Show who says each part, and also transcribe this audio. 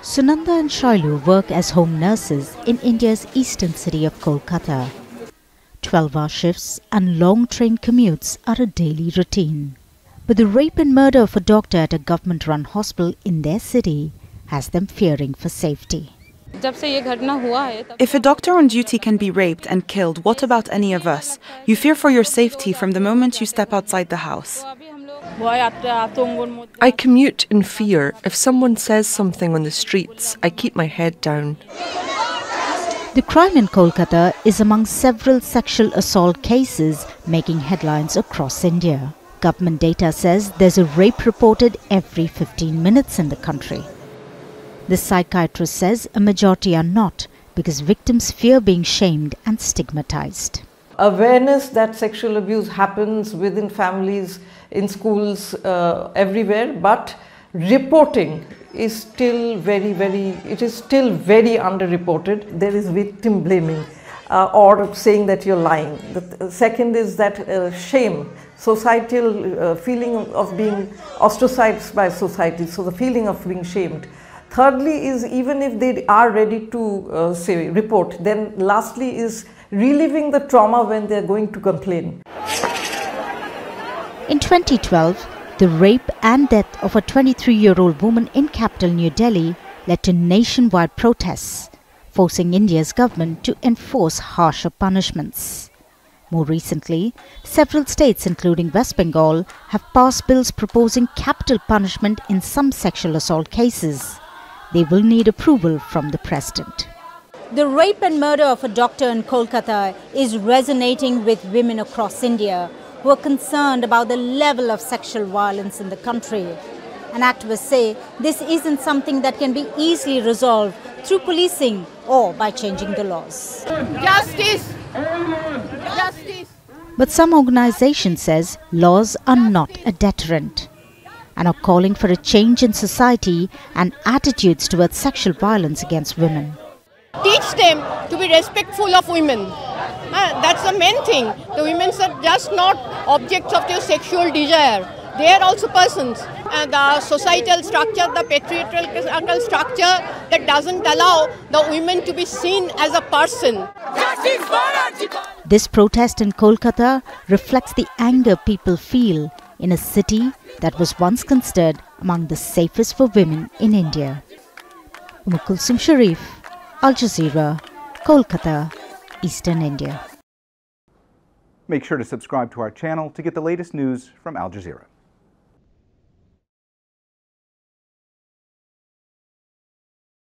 Speaker 1: Sunanda and Shailu work as home nurses in India's eastern city of Kolkata. 12-hour shifts and long train commutes are a daily routine. But the rape and murder of a doctor at a government-run hospital in their city has them fearing for safety.
Speaker 2: If a doctor on duty can be raped and killed, what about any of us? You fear for your safety from the moment you step outside the house.
Speaker 3: I commute in fear. If someone says something on the streets, I keep my head down.
Speaker 1: The crime in Kolkata is among several sexual assault cases making headlines across India. Government data says there's a rape reported every 15 minutes in the country. The psychiatrist says a majority are not because victims fear being shamed and stigmatized.
Speaker 4: Awareness that sexual abuse happens within families, in schools, everywhere, but reporting is still very underreported. There is victim blaming or saying that you're lying. The second is that shame, societal feeling of being ostracized by society, so the feeling of being shamed. Thirdly is even if they are ready to say report, then lastly is reliving the trauma when they are going to complain.
Speaker 1: In 2012, the rape and death of a 23-year-old woman in capital New Delhi led to nationwide protests, forcing India's government to enforce harsher punishments. More recently, several states including West Bengal have passed bills proposing capital punishment in some sexual assault cases. They will need approval from the President. The rape and murder of a doctor in Kolkata is resonating with women across India who are concerned about the level of sexual violence in the country. And activists say this isn't something that can be easily resolved through policing or by changing the laws.
Speaker 5: Justice! Justice!
Speaker 1: But some organization says laws are not a deterrent and are calling for a change in society and attitudes towards sexual violence against women.
Speaker 5: Teach them to be respectful of women. That's the main thing. The women are just not objects of their sexual desire. They are also persons. And the societal structure, the patriarchal structure that doesn't allow the women to be seen as a person.
Speaker 1: This protest in Kolkata reflects the anger people feel in a city that was once considered among the safest for women in India. Um-e-Kulsoom, Shariff, Al Jazeera, Kolkata, Eastern India.
Speaker 6: Make sure to subscribe to our channel to get the latest news from Al Jazeera.